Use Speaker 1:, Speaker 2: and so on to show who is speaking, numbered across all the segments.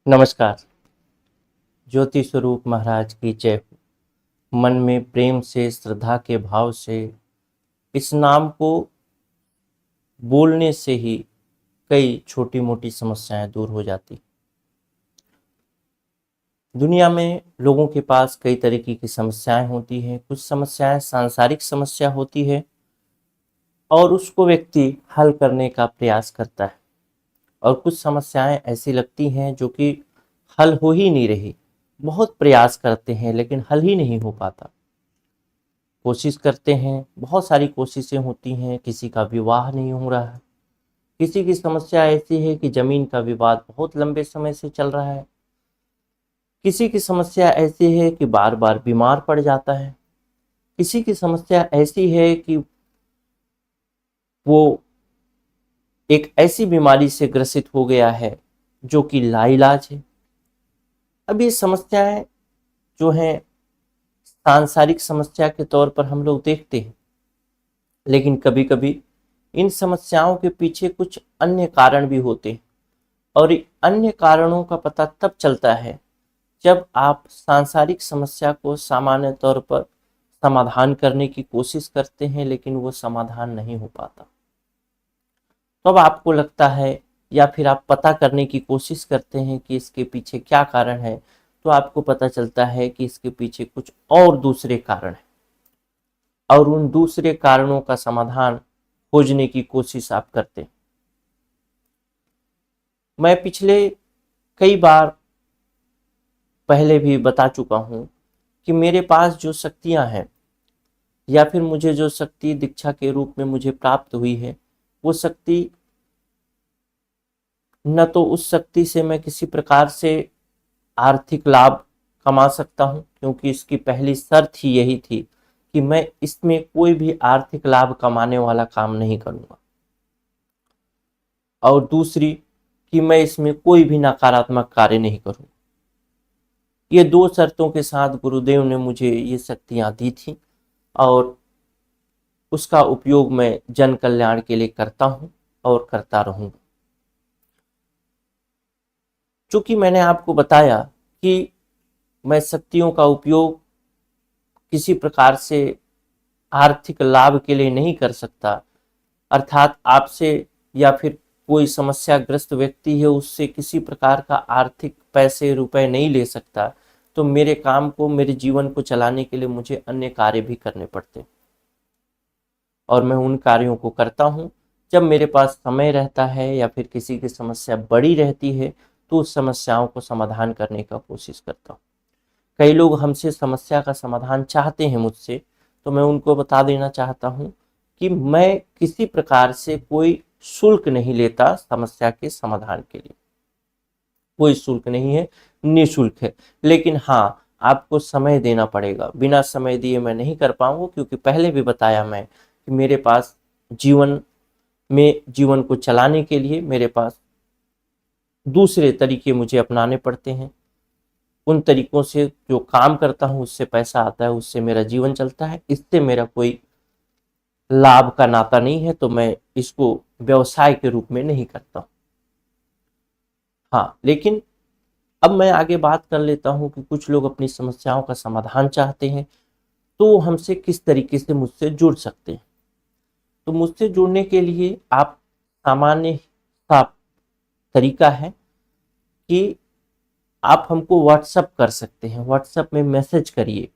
Speaker 1: नमस्कार। ज्योति स्वरूप महाराज की जय हो। मन में प्रेम से, श्रद्धा के भाव से इस नाम को बोलने से ही कई छोटी मोटी समस्याएं दूर हो जाती। दुनिया में लोगों के पास कई तरीके की समस्याएं होती हैं। कुछ समस्याएं सांसारिक समस्या होती है और उसको व्यक्ति हल करने का प्रयास करता है, और कुछ समस्याएं ऐसी लगती हैं जो कि हल हो ही नहीं रही। बहुत प्रयास करते हैं लेकिन हल ही नहीं हो पाता। कोशिश करते हैं, बहुत सारी कोशिशें होती हैं, किसी का विवाह नहीं हो रहा है। किसी की समस्या ऐसी है कि जमीन का विवाद बहुत लंबे समय से चल रहा है। किसी की समस्या ऐसी है कि बार बार बीमार पड़ जाता है। किसी की समस्या ऐसी है कि वो एक ऐसी बीमारी से ग्रसित हो गया है जो कि लाइलाज है। अब ये समस्याएं जो हैं सांसारिक समस्या के तौर पर हम लोग देखते हैं, लेकिन कभी कभी इन समस्याओं के पीछे कुछ अन्य कारण भी होते हैं, और अन्य कारणों का पता तब चलता है जब आप सांसारिक समस्या को सामान्य तौर पर समाधान करने की कोशिश करते हैं, लेकिन वो समाधान नहीं हो पाता। तो अब आपको लगता है, या फिर आप पता करने की कोशिश करते हैं कि इसके पीछे क्या कारण है, तो आपको पता चलता है कि इसके पीछे कुछ और दूसरे कारण हैं, और उन दूसरे कारणों का समाधान खोजने की कोशिश आप करते हैं। मैं पिछले कई बार पहले भी बता चुका हूं कि मेरे पास जो शक्तियां हैं, या फिर मुझे जो शक्ति दीक्षा के रूप में मुझे प्राप्त हुई है, वो शक्ति न तो उस शक्ति से मैं किसी प्रकार से आर्थिक लाभ कमा सकता हूं, क्योंकि इसकी पहली शर्त ही यही थी कि मैं इसमें कोई भी आर्थिक लाभ कमाने वाला काम नहीं करूंगा, और दूसरी कि मैं इसमें कोई भी नकारात्मक कार्य नहीं करूं। ये दो शर्तों के साथ गुरुदेव ने मुझे ये शक्तियां दी थी, और उसका उपयोग मैं जन कल्याण के लिए करता हूं और करता रहूंगा। चूंकि मैंने आपको बताया कि मैं शक्तियों का उपयोग किसी प्रकार से आर्थिक लाभ के लिए नहीं कर सकता, अर्थात आपसे या फिर कोई समस्याग्रस्त व्यक्ति है उससे किसी प्रकार का आर्थिक पैसे रुपए नहीं ले सकता, तो मेरे काम को, मेरे जीवन को चलाने के लिए मुझे अन्य कार्य भी करने पड़ते, और मैं उन कार्यों को करता हूं जब मेरे पास समय रहता है, या फिर किसी की समस्या बड़ी रहती है तो उस समस्याओं को समाधान करने का कोशिश करता हूं। कई लोग हमसे समस्या का समाधान चाहते हैं मुझसे, तो मैं उनको बता देना चाहता हूं कि मैं किसी प्रकार से कोई शुल्क नहीं लेता समस्या के समाधान के लिए। कोई शुल्क नहीं है, निःशुल्क है। लेकिन हाँ, आपको समय देना पड़ेगा। बिना समय दिए मैं नहीं कर पाऊंगा, क्योंकि पहले भी बताया मैं कि मेरे पास जीवन को चलाने के लिए मेरे पास दूसरे तरीके मुझे अपनाने पड़ते हैं। उन तरीकों से जो काम करता हूं उससे पैसा आता है, उससे मेरा जीवन चलता है, इससे मेरा कोई लाभ का नाता नहीं है, तो मैं इसको व्यवसाय के रूप में नहीं करता। हाँ, लेकिन अब मैं आगे बात कर लेता हूं कि कुछ लोग अपनी समस्याओं का समाधान चाहते हैं, तो हमसे किस तरीके से मुझसे जुड़ सकते हैं। तो मुझसे जुड़ने के लिए आप सामान्य सा तरीका है कि आप हमको व्हाट्सअप कर सकते हैं। व्हाट्सअप में मैसेज करिए।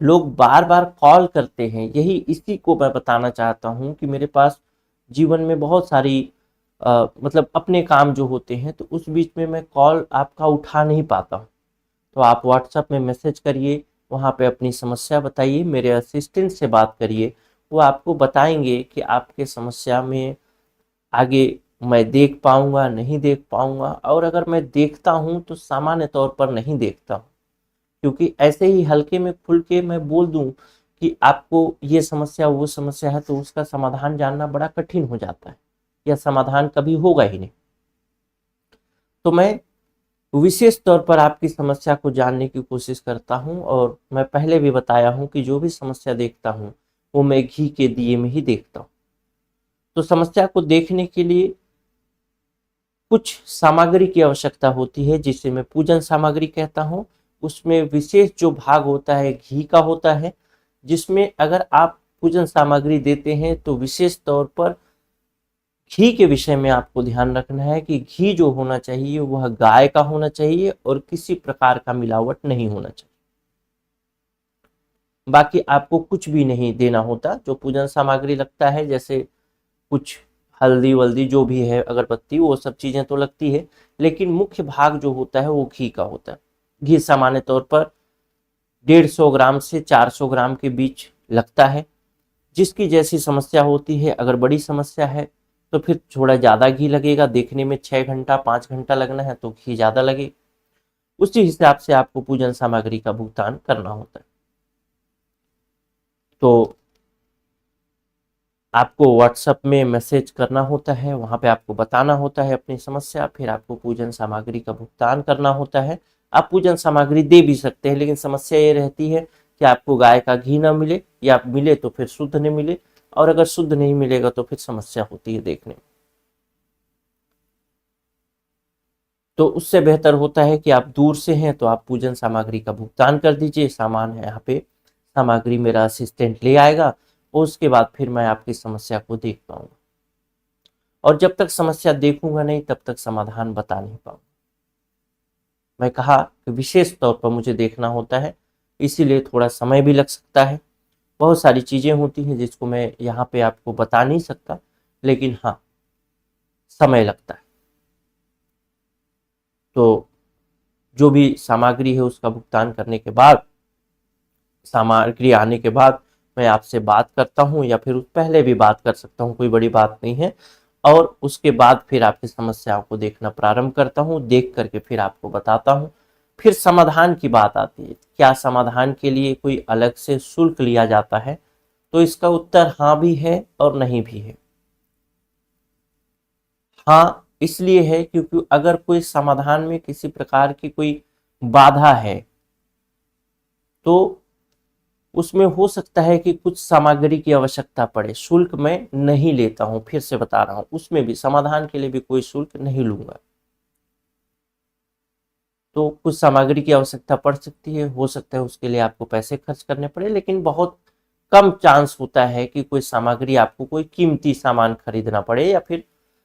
Speaker 1: लोग बार बार कॉल करते हैं, यही इसी को मैं बताना चाहता हूं कि मेरे पास जीवन में बहुत सारी मतलब अपने काम जो होते हैं, तो उस बीच में मैं कॉल आपका उठा नहीं पाता हूं। तो आप व्हाट्सएप में मैसेज करिए, वहाँ पे अपनी समस्या बताइए, मेरे असिस्टेंट से बात करिए। वो आपको बताएंगे कि आपके समस्या में आगे मैं देख पाऊंगा, नहीं देख पाऊंगा, और अगर मैं देखता हूँ तो सामान्य तौर पर नहीं देखता हूँ, क्योंकि ऐसे ही हल्के में खुल के मैं बोल दूं कि आपको ये समस्या वो समस्या है, तो उसका समाधान जानना बड़ा कठिन हो जाता है, या समाधान कभी होगा ही नहीं। तो मैं विशेष तौर पर आपकी समस्या को जानने की कोशिश करता हूं, और मैं पहले भी बताया हूं कि जो भी समस्या देखता हूं वो मैं घी के दिए में ही देखता हूं। तो समस्या को देखने के लिए कुछ सामग्री की आवश्यकता होती है जिसे मैं पूजन सामग्री कहता हूँ। उसमें विशेष जो भाग होता है घी का होता है, जिसमें अगर आप पूजन सामग्री देते हैं तो विशेष तौर पर घी के विषय में आपको ध्यान रखना है कि घी जो होना चाहिए वह गाय का होना चाहिए और किसी प्रकार का मिलावट नहीं होना चाहिए। बाकी आपको कुछ भी नहीं देना होता। जो पूजन सामग्री लगता है, जैसे कुछ हल्दी वल्दी जो भी है, अगरबत्ती, वो सब चीजें तो लगती है, लेकिन मुख्य भाग जो होता है वो घी का होता है। घी सामान्य तौर पर 150 ग्राम से 400 ग्राम के बीच लगता है। जिसकी जैसी समस्या होती है, अगर बड़ी समस्या है तो फिर थोड़ा ज़्यादा घी लगेगा। देखने में 6 घंटा 5 घंटा लगना है तो घी ज़्यादा लगे। उसी हिसाब से आपको पूजन सामग्री का भुगतान करना होता है। तो आपको व्हाट्सएप में मैसेज करना होता है, वहाँ पे आपको बताना होता है अपनी समस्या, फिर आपको पूजन सामग्री का भुगतान करना होता है। आप पूजन सामग्री दे भी सकते हैं, लेकिन समस्या ये रहती है कि आपको गाय का घी ना मिले, या मिले तो फिर शुद्ध नहीं मिले, और अगर शुद्ध नहीं मिलेगा तो फिर समस्या होती है देखने में। तो उससे बेहतर होता है कि आप दूर से हैं तो आप पूजन सामग्री का भुगतान कर दीजिए। सामान है यहाँ पे, सामग्री मेरा असिस्टेंट ले आएगा और उसके बाद फिर मैं आपकी समस्या को देख पाऊंगा। और जब तक समस्या देखूंगा नहीं तब तक समाधान बता नहीं पाऊंगा। मैं कहा कि विशेष तौर पर मुझे देखना होता है, इसीलिए थोड़ा समय भी लग सकता है। बहुत सारी चीज़ें होती हैं जिसको मैं यहाँ पे आपको बता नहीं सकता, लेकिन हाँ, समय लगता है। तो जो भी सामग्री है उसका भुगतान करने के बाद, सामग्री आने के बाद मैं आपसे बात करता हूँ, या फिर पहले भी बात कर सकता हूँ, कोई बड़ी बात नहीं है। और उसके बाद फिर आपकी समस्याओं को देखना प्रारंभ करता हूँ, देख करके फिर आपको बताता हूँ। फिर समाधान की बात आती है, क्या समाधान के लिए कोई अलग से शुल्क लिया जाता है? तो इसका उत्तर हाँ भी है और नहीं भी है। हाँ इसलिए है क्योंकि अगर कोई समाधान में किसी प्रकार की कोई बाधा है तो उसमें हो सकता है कि कुछ सामग्री की आवश्यकता पड़े। शुल्क मैं नहीं लेता हूं, फिर से बता रहा हूं, उसमें भी समाधान के लिए भी कोई शुल्क नहीं लूंगा। तो कुछ सामग्री की आवश्यकता पड़ सकती है, हो सकता है उसके लिए आपको पैसे खर्च करने पड़े, लेकिन बहुत कम चांस होता है कि कोई सामग्री, आपको कोई कीमती सामान खरीदना पड़े या फिर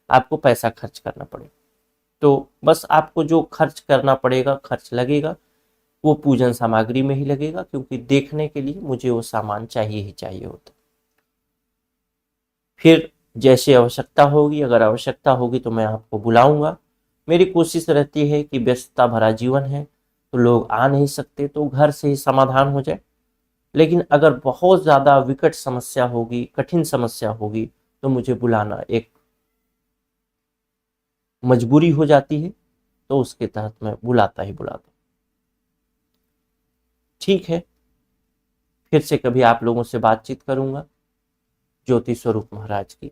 Speaker 1: आपको पैसा खर्च करना पड़े। तो बस आपको जो खर्च करना पड़ेगा, खर्च लगेगा, वो पूजन सामग्री में ही लगेगा, क्योंकि देखने के लिए मुझे वो सामान चाहिए ही चाहिए होता। फिर जैसे आवश्यकता होगी, अगर आवश्यकता होगी तो मैं आपको बुलाऊंगा। मेरी कोशिश रहती है कि व्यस्तता भरा जीवन है तो लोग आ नहीं सकते तो घर से ही समाधान हो जाए, लेकिन अगर बहुत ज़्यादा विकट समस्या होगी, कठिन समस्या होगी, तो मुझे बुलाना एक मजबूरी हो जाती है। तो उसके तहत मैं बुलाता ही बुलाता हूँ। ठीक है, फिर से कभी आप लोगों से बातचीत करूंगा। ज्योति स्वरूप महाराज की